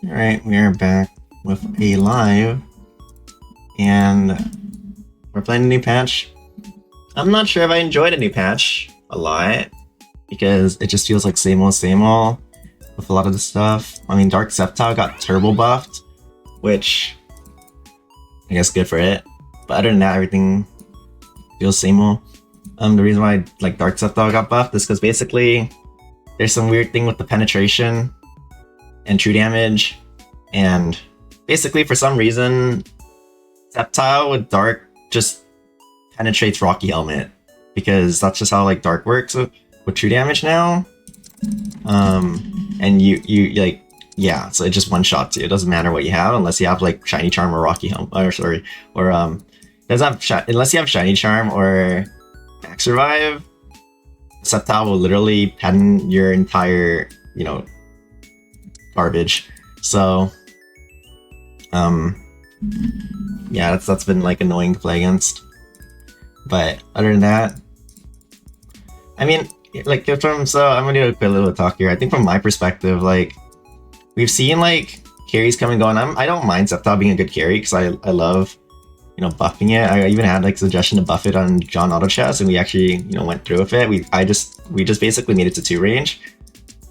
Alright, we are back with a live, and we're playing a new patch. I'm not sure if I enjoyed a new patch a lot, because it just feels like same old with a lot of the stuff. I mean, Dark Sceptile got turbo buffed, which I guess good for it, but other than that, everything feels same old. The reason why like Dark Sceptile got buffed is because basically there's some weird thing with the penetration and true damage, and basically for some reason Sceptile with Dark just penetrates Rocky Helmet, because that's just how like Dark works with true damage now. And you like, yeah, so it just one shots you. It doesn't matter what you have unless you have like Shiny Charm or Rocky Helmet, or sorry, or doesn't have unless you have Shiny Charm or Max Revive. Sceptile will literally pen your entire, garbage. So, yeah, that's been like annoying to play against. But other than that, I mean, like so I'm gonna do a quick little talk here. I think from my perspective, like we've seen like carries come and go, and I don't mind Sceptile being a good carry because I love buffing it. I even had like suggestion to buff it on John Auto Chess, and we actually went through with it. We just basically made it to 2 range.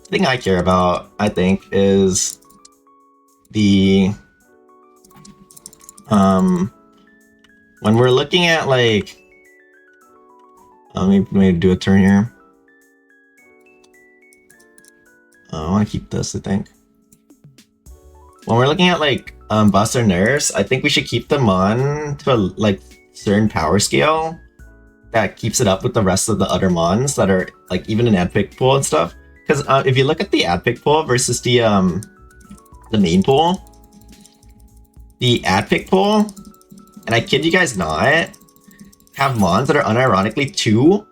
The thing I care about, I think, is the when we're looking at like let me do a turn here. I want to keep this, I think. When we're looking at like buffs or nerfs, I think we should keep them on to a like certain power scale that keeps it up with the rest of the other mons that are like even in ad pick pool and stuff. Because if you look at the ad pick pool versus the main pool, the ad pick pool, and I kid you guys not, have mons that are unironically 2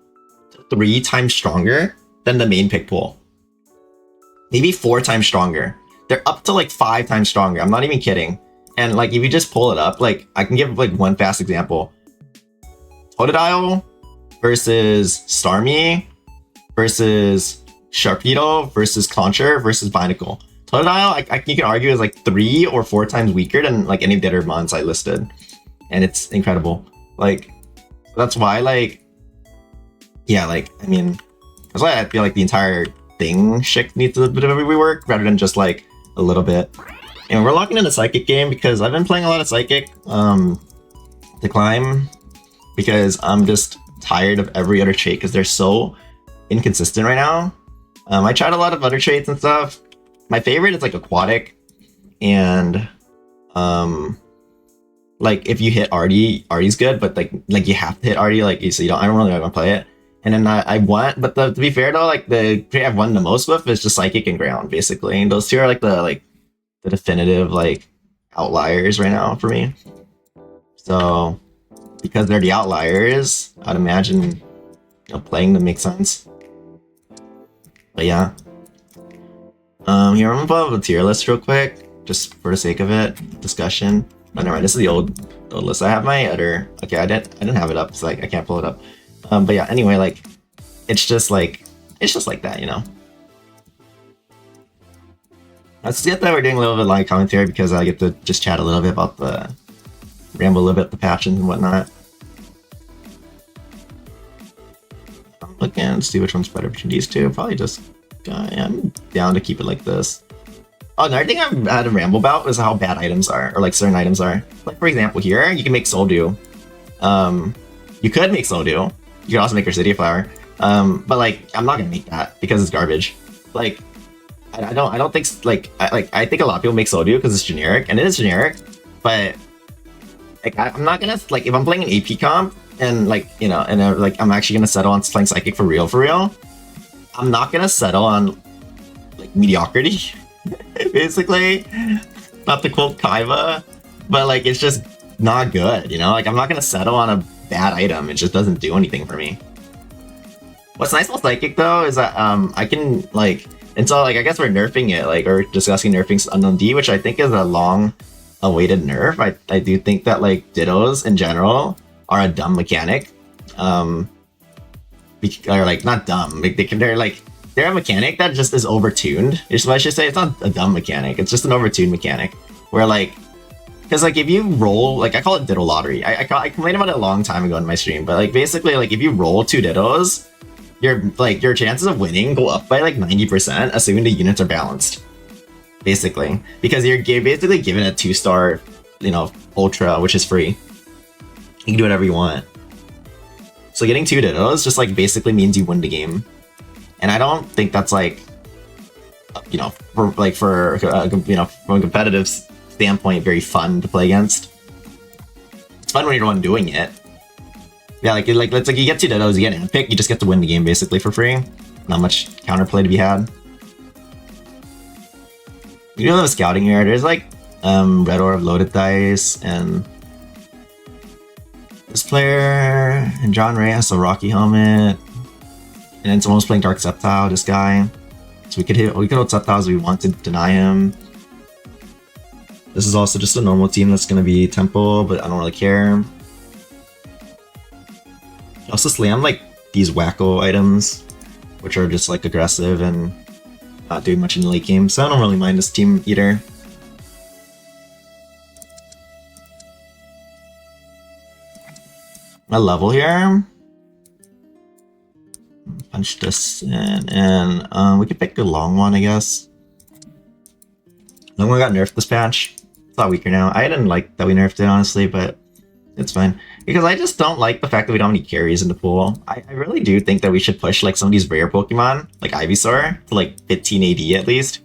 to 3 times stronger than the main pick pool. Maybe 4 times stronger. They're up to like 5 times stronger. I'm not even kidding. And like if you just pull it up, like I can give like one fast example. Totodile versus Starmie versus Sharpedo versus Concher versus Binacle. Totodile, you can argue is like 3 or 4 times weaker than like any of the other mons I listed. And it's incredible. Like, that's why like, yeah, like, I mean, that's why I feel like the entire thing shit needs a bit of a rework rather than just like a little bit. And we're locking in a Psychic game because I've been playing a lot of Psychic to climb, because I'm just tired of every other trait because they're so inconsistent right now. I tried a lot of other traits and stuff. My favorite is like Aquatic, and like if you hit Artie's good, but like you have to hit Artie, like so I don't really want to play it. And then I want, but to be fair though, like the trait I've won the most with is just Psychic and Ground, basically. And those two are like the definitive like outliers right now for me. So because they're the outliers, I'd imagine playing them makes sense. But yeah. Here I'm gonna pull up a tier list real quick, just for the sake of it, discussion. Oh, never mind. This is the old list. I have my other. Okay, I didn't have it up, so like I can't pull it up. But yeah, anyway, like, it's just like that, Let's get that we're doing a little bit of live commentary because I get to just chat a little bit about ramble a little bit about the patches and whatnot. I'm looking to see which one's better between these two. Probably just, I'm down to keep it like this. Oh, another thing I've had to ramble about is how bad items are, or like certain items are. Like for example, here you can make Soul Dew. You could make Soul Dew. You can also make your City Flower, but like I'm not gonna make that because it's garbage. Like I don't think I think a lot of people make Soul Dew because it's generic, and it is generic. But like I'm not gonna like if I'm playing an AP comp and like like I'm actually gonna settle on playing Psychic for real. I'm not gonna settle on like mediocrity, basically. Not to quote Kaiba, but like it's just not good, Like I'm not gonna settle on a bad item. It just doesn't do anything for me. What's nice about Psychic though is that I can like, and so like I guess we're nerfing it, like, or discussing nerfing Unknown D, which I think is a long awaited nerf. I do think that like Dittos in general are a dumb mechanic. Or like not dumb, they're like they're a mechanic that just is overtuned. Is what I should say. It's not a dumb mechanic. It's just an overtuned mechanic where like, because like if you roll, like I call it Ditto Lottery. I complained about it a long time ago in my stream, but like basically like if you roll 2 Dittos, your chances of winning go up by like 90%, assuming the units are balanced. Basically, because you're basically given a 2-star, you know, Ultra, which is free. You can do whatever you want. So getting 2 Dittos just like basically means you win the game. And I don't think that's like, you know, for you know, from a competitive standpoint, very fun to play against. It's fun when you're the one doing it. Yeah, like let's like you get 2 Dittos, you get an pick, you just get to win the game basically for free. Not much counterplay to be had. You do have a scouting here. There's like red ore of loaded dice and this player and John Ray has a Rocky helmet. And then someone's playing Dark Sceptile, this guy. So we could hold Sceptiles if we want to deny him. This is also just a normal team that's gonna be Temple, but I don't really care. I also slam like these wacko items, which are just like aggressive and not doing much in the late game, so I don't really mind this team either. My level here. Punch this in, and we could pick a long one, I guess. Long one got nerfed this patch. It's a lot weaker now. I didn't like that we nerfed it, honestly, but it's fine. Because I just don't like the fact that we don't have any carries in the pool. I really do think that we should push like some of these rare Pokemon, like Ivysaur, to like 15 AD at least.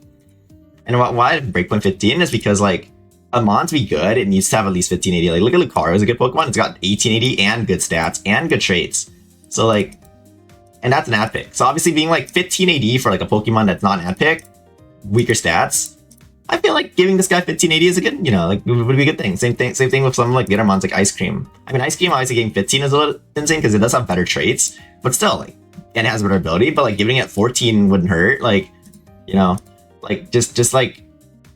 And why Breakpoint 15 is because like a mon to be good, it needs to have at least 15 AD. Like look at Lucario, is a good Pokemon. It's got 18 AD and good stats and good traits. So like, and that's an ad pick. So obviously being like 15 AD for like a Pokemon that's not an ad pick, weaker stats, I feel like giving this guy 1580 is a good, you know, like would be a good thing. Same thing with some like the other mons like Ice Cream. I mean, Ice Cream obviously getting 15 is a little insane because it does have better traits, but still, like, and it has better ability. But like giving it 14 wouldn't hurt. Like, you know, like just like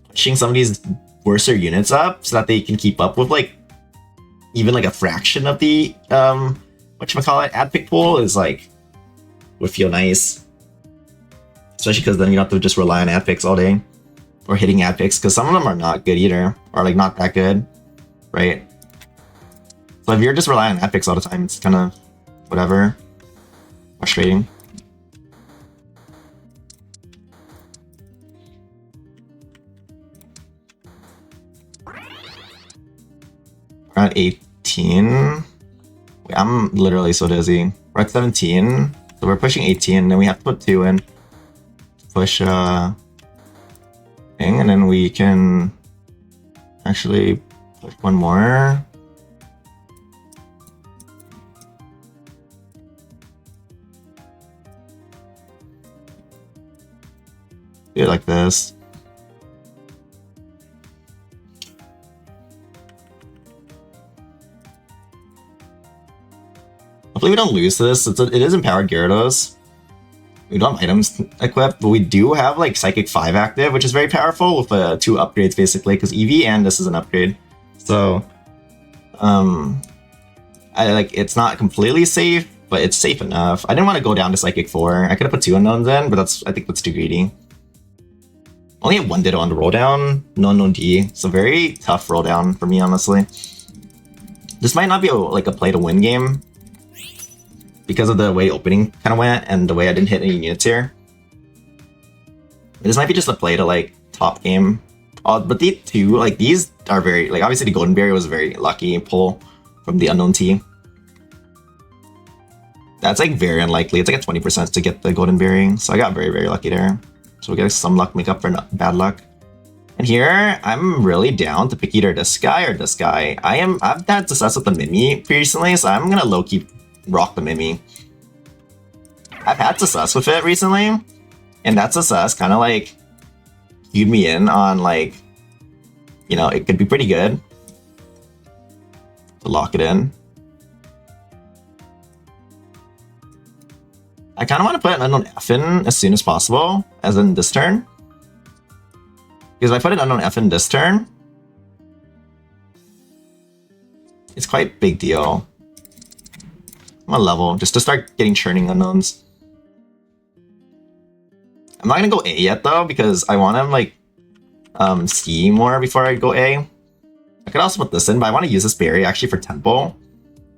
pushing some of these worser units up so that they can keep up with like even like a fraction of the whatchamacallit ad pick pool is like would feel nice. Especially because then you don't have to just rely on ad picks all day. Or hitting ad picks, because some of them are not good either, or like not that good, right? So if you're just relying on ad picks all the time, it's kind of whatever, frustrating. We're at 18. Wait, I'm literally so dizzy. We're at 17, so we're pushing 18, then we have to put 2 in. Push and then we can actually push 1 more. Do it like this. Hopefully we don't lose this. It is empowered Gyarados. We don't have items equipped, but we do have like Psychic 5 active, which is very powerful with 2 upgrades basically, because EV and this is an upgrade. So, I like it's not completely safe, but it's safe enough. I didn't want to go down to Psychic 4. I could have put 2 unknowns in, but I think that's too greedy. Only have 1 Ditto on the roll down, no unknown D, so very tough roll down for me, honestly. This might not be like a play to win game, because of the way opening kind of went and the way I didn't hit any units here. This might be just a play to like top game. But the 2, like these are very, like obviously the Golden Berry was a very lucky pull from the unknown T. That's like very unlikely. It's like a 20% to get the Golden Berry. So I got very, very lucky there. So we'll get some luck make up for bad luck. And here, I'm really down to pick either this guy or this guy. I've had success with the Mimi recently, so I'm gonna low-key rock the Mimi. I've had success with it recently, and that success kind of like cued me in on like, you know, it could be pretty good to lock it in. I kind of want to put an unknown F in as soon as possible, as in this turn. Because if I put an unknown F in this turn, it's quite a big deal. I'm on level, just to start getting churning unknowns. I'm not gonna go A yet though, because I want to like C more before I go A. I could also put this in, but I want to use this berry actually for tempo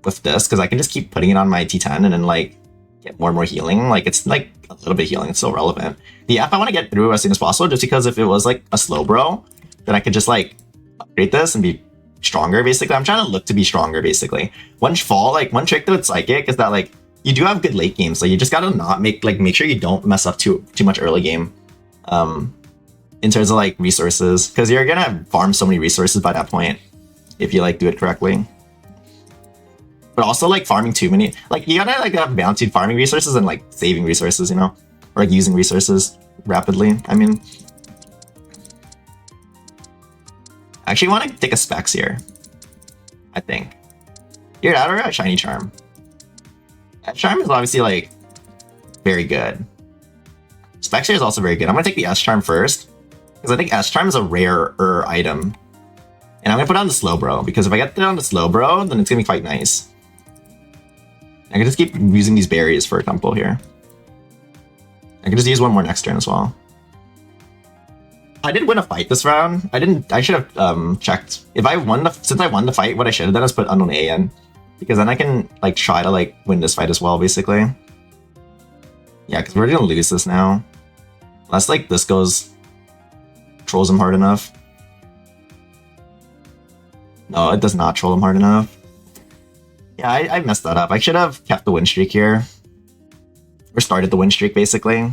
with this, because I can just keep putting it on my T10 and then like get more and more healing. Like it's like a little bit of healing, it's still relevant. The F I want to get through as soon as possible, just because if it was like a slow bro, then I could just like upgrade this and be stronger basically. I'm trying to look to be stronger basically. One trick to its psychic is that like you do have good late games, so you just gotta not make sure you don't mess up too much early game. In terms of like resources, because you're gonna farm so many resources by that point if you like do it correctly. But also like farming too many, like you gotta like have balance between farming resources and like saving resources, you know, or like using resources rapidly. I mean, I actually want to take a specs here. I think here that or a shiny charm. That charm is obviously like very good. Specs here is also very good. I'm gonna take the S charm first, because I think S charm is a rarer item. And I'm gonna put on the slow bro, because if I get down the slow bro, then it's gonna be quite nice. I can just keep using these berries for a tempo here. I can just use one more next turn as well. I did win a fight this round. I should have checked. If I won since I won the fight, what I should have done is put unknown A in. Because then I can like try to like win this fight as well, basically. Yeah, because we're gonna lose this now. Unless like this trolls him hard enough. No, it does not troll him hard enough. Yeah, I messed that up. I should have kept the win streak here. Or started the win streak, basically.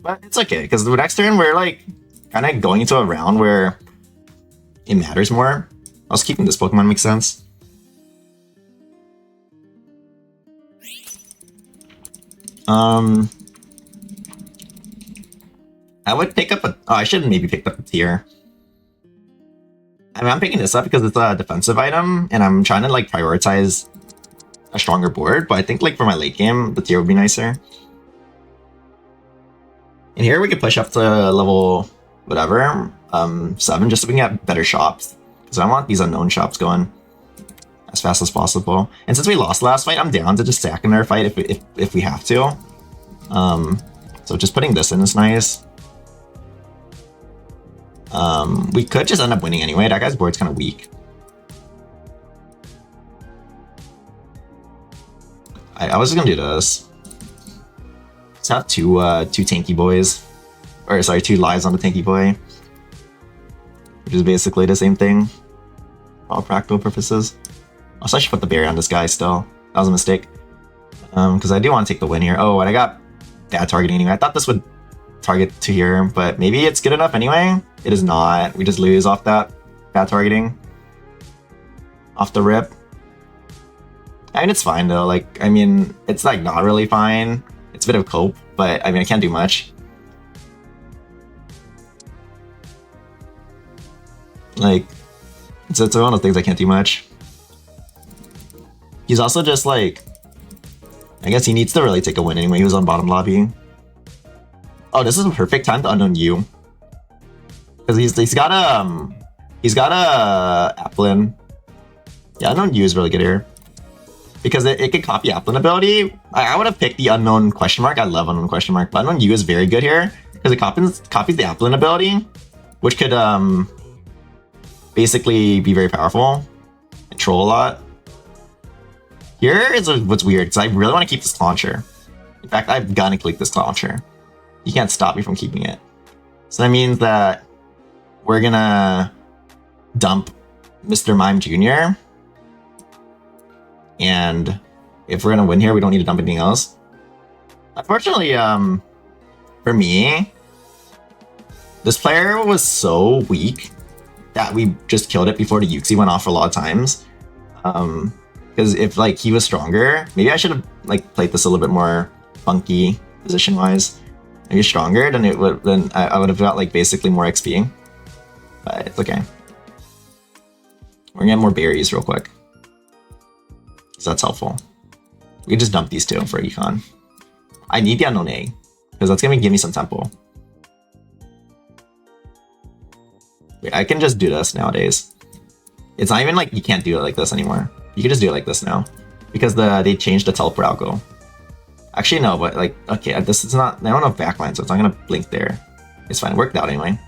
But it's okay, because the next turn we're like kind of going into a round where it matters more. Also keeping this Pokemon makes sense. I would pick up a... Oh, I should maybe pick up a tier. I mean, I'm picking this up because it's a defensive item, and I'm trying to like prioritize a stronger board, but I think like for my late game, the tier would be nicer. And here we could push up to level whatever, 7, just so we can get better shops. Because I want these unknown shops going as fast as possible. And since we lost last fight, I'm down to just sack another fight if we have to. So just putting this in is nice. We could just end up winning anyway. That guy's board's kind of weak. I was just gonna do this. Let's have two tanky boys. Or sorry, 2 lives on the tanky boy. Which is basically the same thing. For all practical purposes. Also, I should put the berry on this guy still. That was a mistake. Because I do want to take the win here. Oh, and I got bad targeting anyway. I thought this would target to here, but maybe it's good enough anyway. It is not. We just lose off that bad targeting. Off the rip. I mean, it's fine though. Like, I mean, it's like not really fine. It's a bit of cope, but I mean, I can't do much. Like, it's one of those things I can't do much. He's also just like, I guess he needs to really take a win anyway. He was on bottom lobby. Oh, this is a perfect time to unknown U. Because he's got a Applin. Yeah, unknown U is really good here. Because it can copy Applin ability. I would have picked the unknown question mark. I love unknown question mark, but unknown U is very good here. Because it copies the Applin ability, which could basically be very powerful and troll a lot. Here is what's weird, because I really want to keep this launcher. In fact, I've got to click this launcher. You can't stop me from keeping it. So that means that we're gonna dump Mr. Mime Jr. And if we're gonna win here, we don't need to dump anything else. Unfortunately, for me, this player was so weak that we just killed it before the Yuxi went off a lot of times. Because if like he was stronger, maybe I should have like played this a little bit more funky position-wise. If you're stronger, then I would have got like basically more XP. But it's okay. We're gonna get more berries real quick. So that's helpful. We can just dump these 2 for econ. I need the unknown A, because that's gonna give me some tempo. Wait, I can just do this nowadays. It's not even like you can't do it like this anymore. You can just do it like this now. Because they changed the teleport algo. Actually, no, but like, okay, this is not, I don't have backline, so it's not gonna blink there. It's fine, it worked out anyway.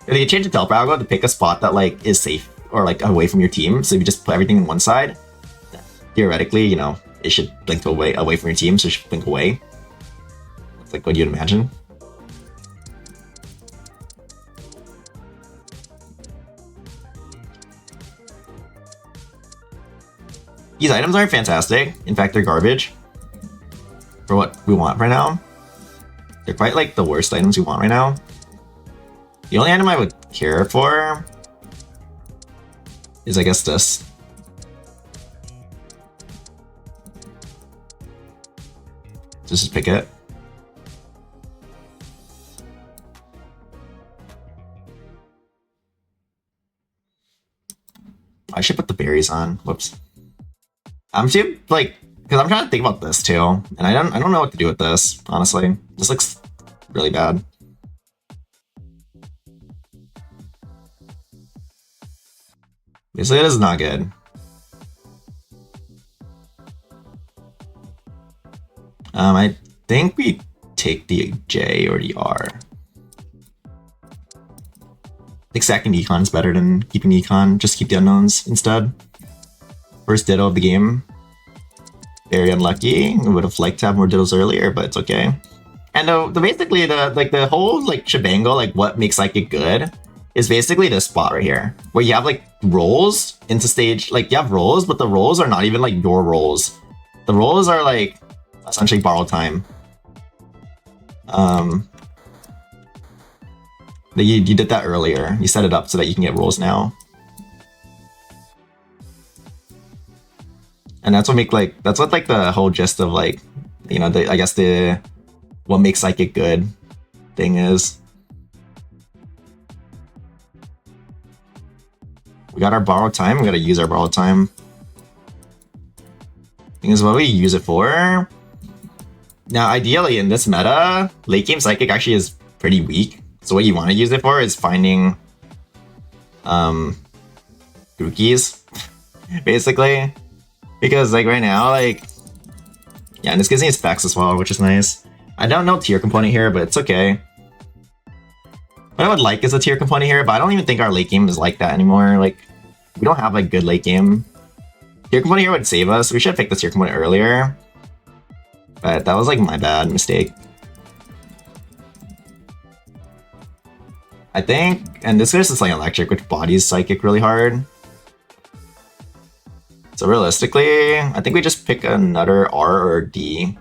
If you change the teleport algo to pick a spot that like is safe or like away from your team, so if you just put everything in one side, theoretically, you know, it should blink away from your team, so it should blink away. That's like what you'd imagine. These items aren't fantastic. In fact, they're garbage for what we want right now. They're quite like the worst items we want right now. The only item I would care for is, I guess, this. Just pick it. I should put the berries on. Whoops. I'm too like, because I'm trying to think about this too, and I don't know what to do with this. Honestly, this looks really bad. Basically, it is not good. I think we take the J or the R. I think stacking econ is better than keeping econ. Just keep the unknowns instead. First ditto of the game. Very unlucky. I would have liked to have more dittos earlier, but it's okay. And basically the whole like shebango, like what makes Psychic good, is basically this spot right here, where you have like rolls into stage. Like you have rolls, but the rolls are not even like your rolls. The rolls are like essentially borrow time. You did that earlier. You set it up so that you can get rolls now. And that's what like the whole gist of like, you know, I guess the what makes Psychic good thing is. We got our borrowed time, we gotta use our borrowed time. Thing is what we use it for. Now ideally in this meta, late game Psychic actually is pretty weak. So what you want to use it for is finding Grookies, basically. Because like right now, like, yeah, and this gives me specs as well, which is nice. I don't know tier component here, but it's okay. What I would like is a tier component here, but I don't even think our late game is like that anymore. Like, we don't have like good late game. Tier component here would save us. We should have picked the tier component earlier. But that was like my bad mistake. I think, and this goes to like electric, which bodies Psychic really hard. So realistically, I think we just pick another R or D.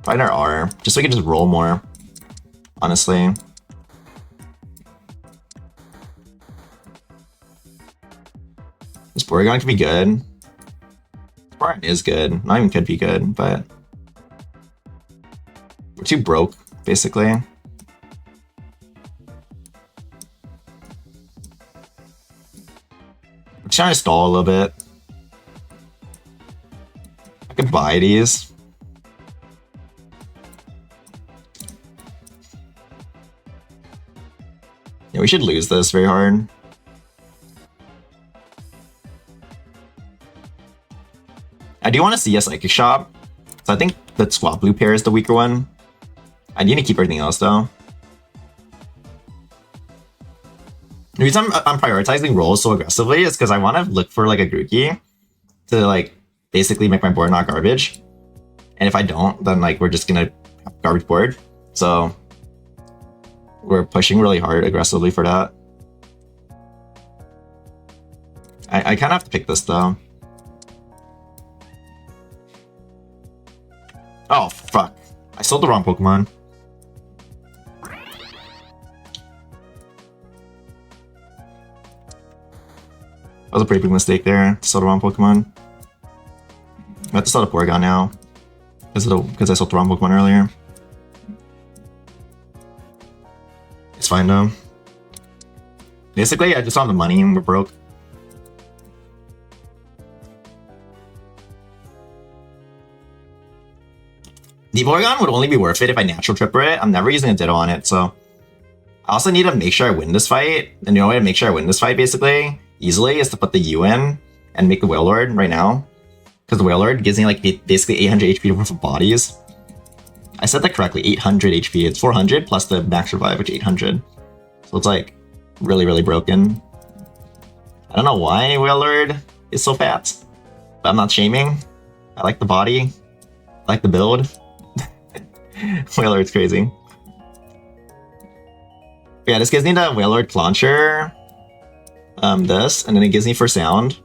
Find our R, just so we can just roll more, honestly. This Porygon could be good. This Porygon is good, not even could be good, but we're too broke, basically. I'm trying to stall a little bit. I could buy these. Yeah, we should lose this very hard. I do want to see a Psychic Shop. So I think the Swap Blue pair is the weaker one. I need to keep everything else though. The reason I'm prioritizing rolls so aggressively is because I want to look for like a Grookey to like basically make my board not garbage. And if I don't, then like we're just gonna have garbage board. So we're pushing really hard aggressively for that. I kind of have to pick this though. Oh fuck! I sold the wrong Pokemon. That was a pretty big mistake there. Sold the wrong Pokemon. I have to sell the Porygon now because I sold the wrong Pokemon earlier. It's fine though. Basically, I just saw the money and we're broke. The Porygon would only be worth it if I natural tripper it. I'm never using a Ditto on it, so I also need to make sure I win this fight. And the only way to make sure I win this fight, basically, easily, is to put the U in and make the Wailord right now. Because the Whale Lord gives me like basically 800 HP worth of bodies. I said that correctly, 800 HP. It's 400 plus the max revive, which is 800. So it's like really, really broken. I don't know why Whale Lord is so fat, but I'm not shaming. I like the body. I like the build. Whale Lord's crazy. But yeah, this gives me the Whale Lord launcher. This, and then it gives me for sound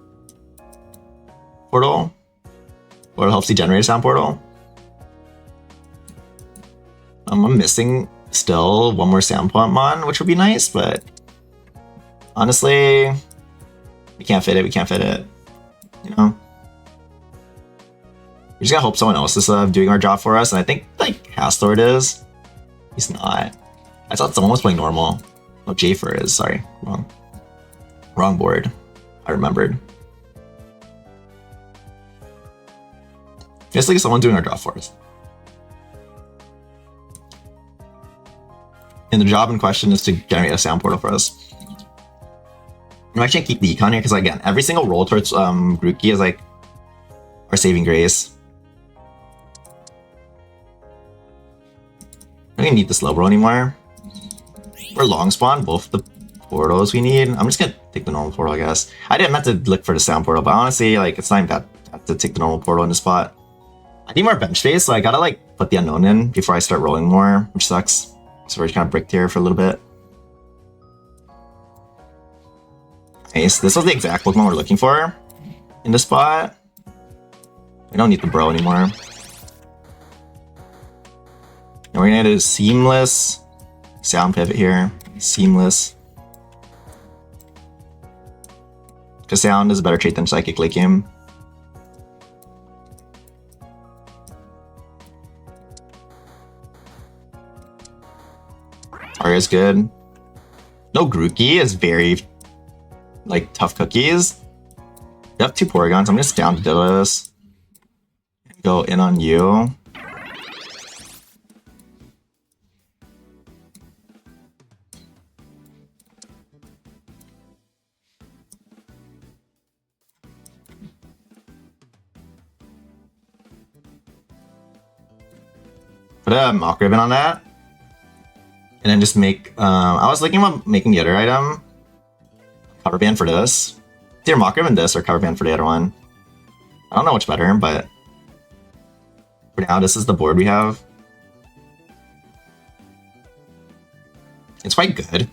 portal. Or it helps you generate a sound portal. I'm missing still one more sound mon, which would be nice, but honestly, we can't fit it. We can't fit it. You know, we just gotta hope someone else is doing our job for us. And I think like Hastlord is. He's not. I thought someone was playing normal. Oh, Jafer is. Sorry, wrong board. I remembered. Just like someone doing our job for us. And the job in question is to generate a sound portal for us. I'm actually gonna keep the econ here because again, every single roll towards Grookey is like our saving grace. I don't need the slow roll anymore. We're long spawn both the portals we need. I'm just gonna take the normal portal, I guess. I didn't meant to look for the sound portal, but honestly, like it's not even bad to take the normal portal in the spot. I need more bench space, so I gotta like put the unknown in before I start rolling more, which sucks. So we're just kind of bricked here for a little bit. Nice. This was the exact Pokemon we're looking for in the spot. We don't need the bro anymore. And we're gonna do seamless sound pivot here. Seamless. Because sound is a better trait than psychic late game. Is good. No Grookey is very like tough cookies. You have two Porygons. I'm just down to do this. Go in on you. Put a Mock Ribbon on that. And then just make, I was thinking about making the other item cover band for this. It's either Mock Ribbon this or cover band for the other one. I don't know which better, but for now, this is the board we have. It's quite good.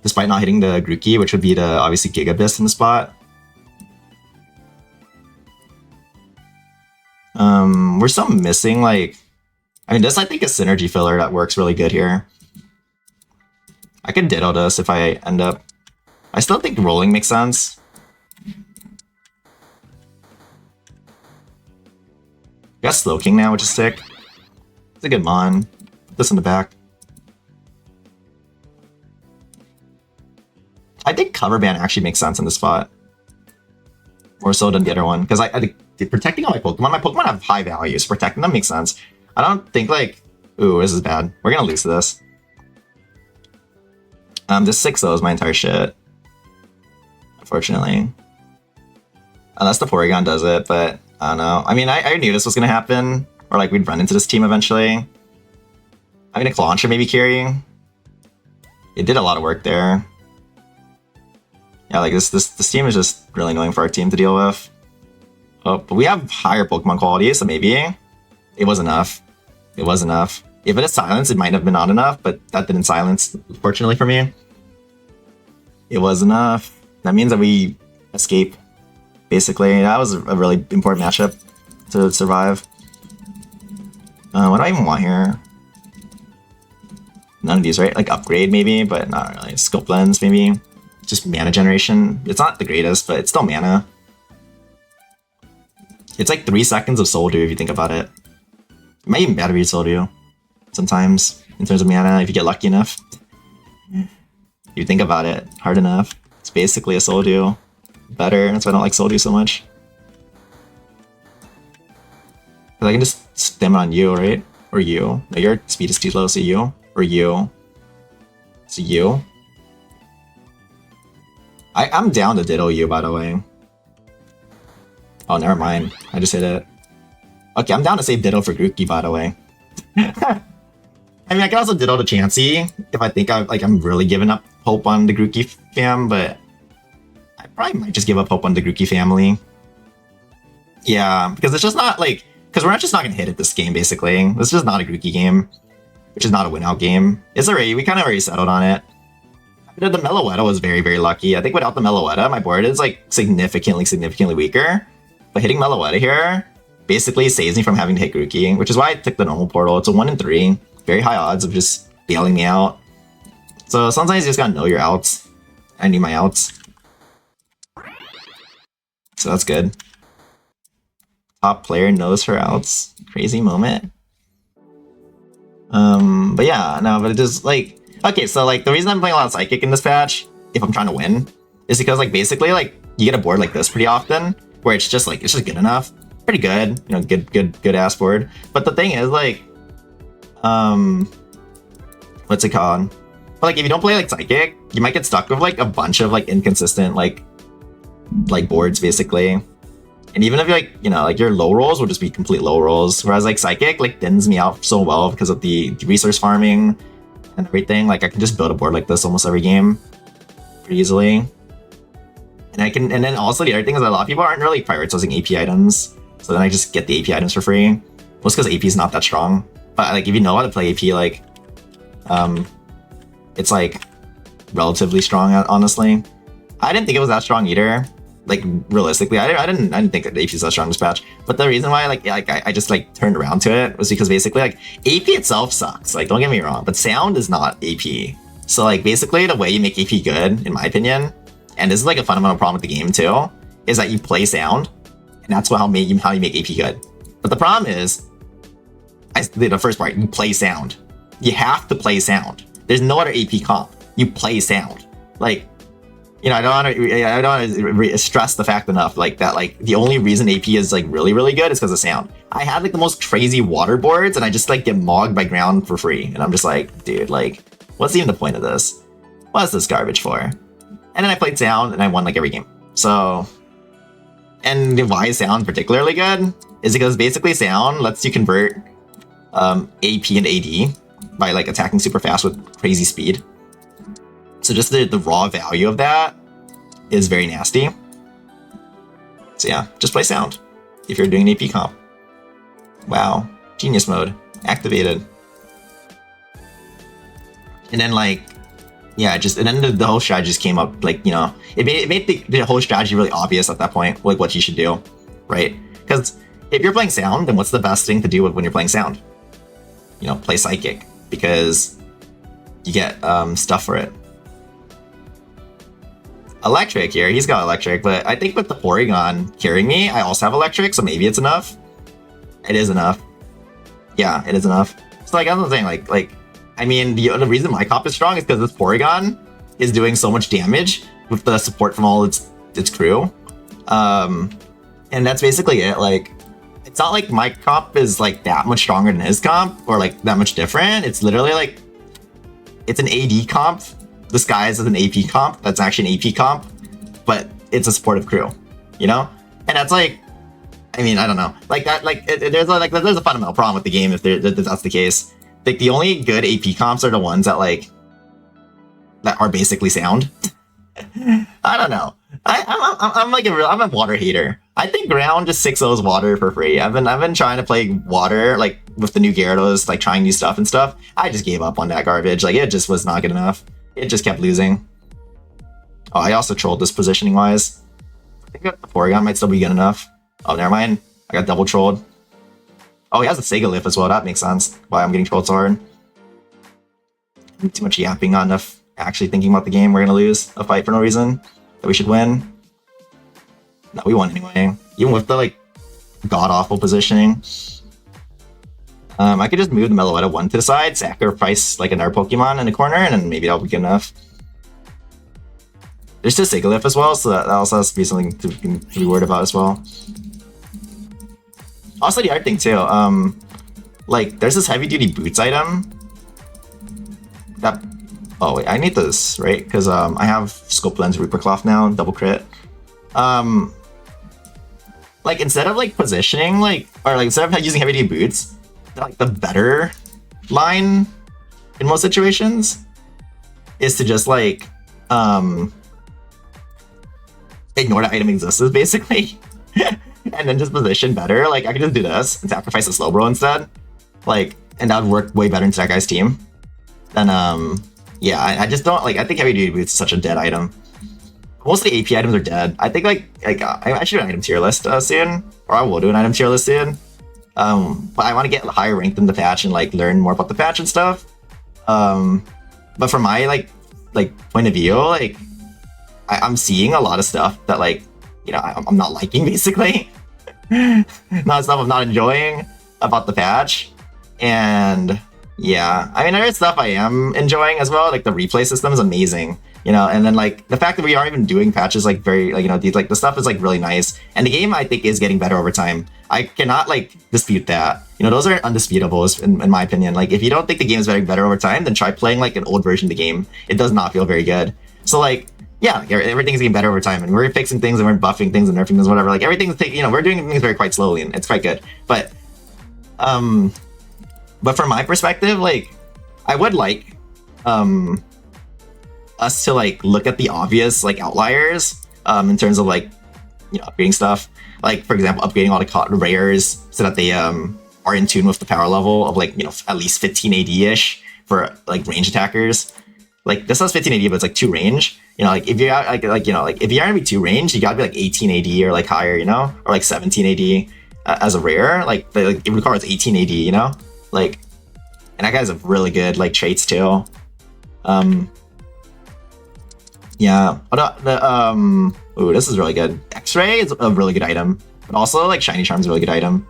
Despite not hitting the Grookey, which would be the obviously Gigabyss in the spot. We're still missing like, I mean, this I think is synergy filler that works really good here. I could ditto this if I end up... I still think rolling makes sense. Got Slowking now, which is sick. It's a good mon. Put this in the back. I think Cover Band actually makes sense in this spot. More so than the other one. Because I think protecting all my Pokemon have high values. Protecting them makes sense. I don't think like, ooh, this is bad. We're gonna lose to this. This 6-0 is my entire shit. Unfortunately. Unless the Porygon does it, but I don't know. I mean, I knew this was gonna happen. Or like we'd run into this team eventually. I mean, a Clauncher maybe carry. It did a lot of work there. Yeah, like this team is just really annoying for our team to deal with. Oh, but we have higher Pokemon quality, so maybe it was enough. It was enough. If it is silence, it might have been not enough, but that didn't silence, fortunately for me. It was enough. That means that we escape, basically. That was a really important matchup to survive. What do I even want here? None of these, right? Like upgrade maybe, but not really. Scope Lens maybe. Just mana generation. It's not the greatest, but it's still mana. It's like 3 seconds of Soul Dew if you think about it. It might even better be Soul Dew sometimes in terms of mana if you get lucky enough. You think about it hard enough. It's basically a Soul Dew. Better. That's why I don't like Soul Dew so much. Because I can just stem it on you, right? Or you. No, your speed is too low, so you. Or you. So you. I'm down to ditto you, by the way. Oh, never mind. I just hit it. Okay, I'm down to save Ditto for Grookey, by the way. I mean, I can also Ditto to Chansey if I think I'm really giving up hope on the Grookey fam, but I probably might just give up hope on the Grookey family. Yeah, because it's just not like, because we're just not gonna hit it this game. Basically, it's just not a Grookey game, which is not a win-out game. It's already, we kind of already settled on it. The Meloetta was very, very lucky. I think without the Meloetta, my board is like significantly weaker. But hitting Meloetta here basically saves me from having to hit Grookey, which is why I took the normal portal. It's a 1 in 3. Very high odds of just bailing me out. So sometimes you just gotta know your outs. I need my outs. So that's good. Top player knows her outs. Crazy moment. But yeah, no, but it just like, okay, so like the reason I'm playing a lot of Psychic in this patch, if I'm trying to win, is because like basically like you get a board like this pretty often, where it's just good enough. Pretty good, you know, good ass board. But the thing is like, what's it called? But like if you don't play like Psychic, you might get stuck with like a bunch of like inconsistent like boards basically. And even if you're like, you know, like your low rolls will just be complete low rolls. Whereas like Psychic like thins me out so well because of the resource farming and everything. Like I can just build a board like this almost every game pretty easily. And then also the other thing is that a lot of people aren't really prioritizing AP items. So then I just get the AP items for free. Most because AP is not that strong. But like if you know how to play AP, like it's like relatively strong, honestly. I didn't think it was that strong either. Like realistically, I didn't think that AP is that strong this patch. But the reason why I just like turned around to it was because basically like AP itself sucks. Like don't get me wrong, but sound is not AP. So like basically the way you make AP good, in my opinion, and this is like a fundamental problem with the game too, is that you play sound, and that's how you make AP good. But the problem is, the first part, you play sound. You have to play sound. There's no other AP comp. You play sound. Like, you know, I don't want to stress the fact enough, like that, like the only reason AP is like really, really good is because of sound. I had like the most crazy water boards, and I just like get mogged by ground for free, and I'm just like, dude, like, what's even the point of this? What's this garbage for? And then I played sound, and I won like every game. So, and why is sound particularly good? Is because basically sound lets you convert AP and AD by like attacking super fast with crazy speed. So just the raw value of that is very nasty. So yeah, just play sound if you're doing an AP comp. Wow, genius mode activated. And then like, yeah, and then the whole strategy just came up, like, you know, it made the whole strategy really obvious at that point, like what you should do, right? Because if you're playing sound, then what's the best thing to do when you're playing sound? You know, play Psychic, because you get stuff for it. Electric here, he's got Electric, but I think with the Porygon carrying me, I also have Electric, so maybe it's enough. It is enough. Yeah, it is enough. So like, I'm saying, like, I mean, the reason my comp is strong is because this Porygon is doing so much damage with the support from all its crew. And that's basically it. Like, it's not like my comp is like that much stronger than his comp or like that much different. It's literally like, it's an AD comp disguised as an AP comp. That's actually an AP comp, but it's a supportive crew, you know? And that's like, I mean, I don't know. Like that, like there's a fundamental problem with the game if that's the case. Like the only good AP comps are the ones that like that are basically sound. I don't know. I'm a water hater. I think ground just 6-0s water for free. I've been trying to play water like with the new Gyarados, like trying new stuff and stuff. I just gave up on that garbage. Like it just was not good enough. It just kept losing. Oh, I also trolled this positioning wise. I think the Porygon might still be good enough. Oh, never mind. I got double trolled. Oh, he has a Sega Lift as well. That makes sense. Why I'm getting trolled so hard. Too much yapping, not enough actually thinking about the game. We're gonna lose a fight for no reason. That we should win. No, we won anyway. Even with the like god-awful positioning. I could just move the Meloetta 1 to the side, sacrifice like another Pokemon in the corner, and then maybe that'll be good enough. There's just Sega Lift as well, so that also has to be something to be worried about as well. Also the art thing too, like there's this heavy duty boots item that, oh wait, I need this, right? Because I have Scope Lens Reaper Cloth now, double crit. Like like instead of like positioning like or like instead of using heavy duty boots, like the better line in most situations is to just like ignore the item exists basically. And then just position better. Like I could just do this and sacrifice a slow bro instead. Like, and that would work way better into that guy's team. Then yeah, I just don't like I think heavy duty boots is such a dead item. Most of the AP items are dead. I think like I should do an item tier list soon. Or I will do an item tier list soon. But I want to get higher ranked in the patch and like learn more about the patch and stuff. But from my like point of view, like I'm seeing a lot of stuff that like you know I'm not liking basically. Not stuff I'm not enjoying about the patch, and yeah, I mean there's stuff I am enjoying as well. Like the replay system is amazing, you know, and then like the fact that we aren't even doing patches like very like you know the stuff is like really nice, and the game I think is getting better over time. I cannot like dispute that. You know, those are undisputables in my opinion. Like if you don't think the game is getting better over time, then try playing like an old version of the game. It does not feel very good. So like yeah, everything's getting better over time, and we're fixing things and we're buffing things and nerfing things, whatever. Like everything's taking, you know, we're doing things very quite slowly, and it's quite good. But from my perspective, like I would like us to like look at the obvious like outliers in terms of like you know upgrading stuff. Like for example, upgrading all the rares so that they are in tune with the power level of like you know at least 15 AD ish for like range attackers. Like this has 15 AD, but it's like 2 range. You know, like if you're like you know, like if you're gonna be 2 range, you gotta be like 18 AD or like higher, you know, or like 17 AD as a rare. Like it requires 18 AD, you know, like, and that guy's have really good like traits too. Yeah. Ooh, this is really good. X-ray is a really good item, but also like shiny charm is a really good item.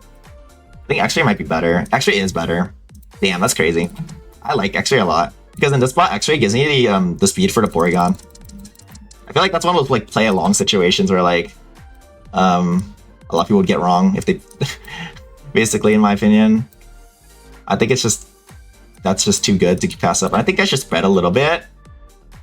I think X-ray might be better. X-ray is better. Damn, that's crazy. I like X-ray a lot. Because in this spot, X-ray gives me the speed for the Porygon. I feel like that's one of those like play along situations where like a lot of people would get wrong if they basically in my opinion. I think it's just that's just too good to pass up. And I think I should spread a little bit.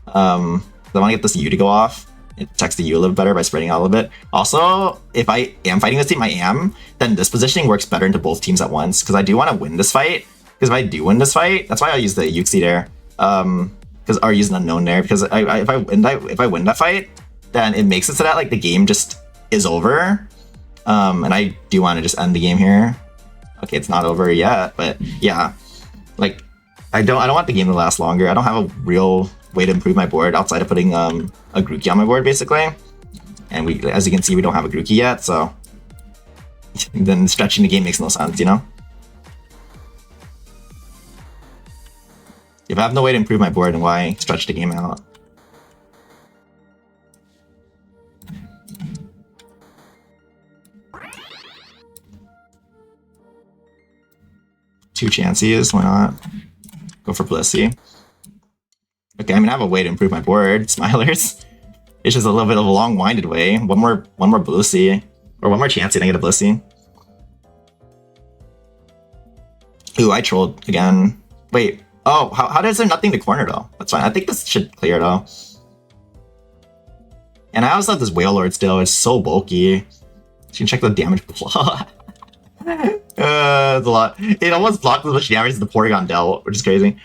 I want to get this U to go off. It protects the U a little better by spreading out a little bit. Also, if I am fighting this team, then this positioning works better into both teams at once. Because I do want to win this fight. Because if I do win this fight, that's why I'll use the Yuxi there. Because or use an unknown there. Because if I win that fight, then it makes it so that like the game just is over. And I do want to just end the game here. Okay, it's not over yet, but yeah, like I don't want the game to last longer. I don't have a real way to improve my board outside of putting a Grookey on my board basically. And we, as you can see, we don't have a Grookey yet, so then stretching the game makes no sense, you know. If I have no way to improve my board, then why stretch the game out? Two Chanseys, why not? Go for Blissey. Okay, I mean I have a way to improve my board, Smilers. It's just a little bit of a long-winded way. One more Blissey. Or one more Chansey and I get a Blissey. Ooh, I trolled again. Wait. Oh, how does there nothing to corner though? That's fine. I think this should clear though. And I also have this Whale Lord still. It's so bulky. You can check the damage block. It's a lot. It almost blocked as much damage as the Porygon dealt, which is crazy.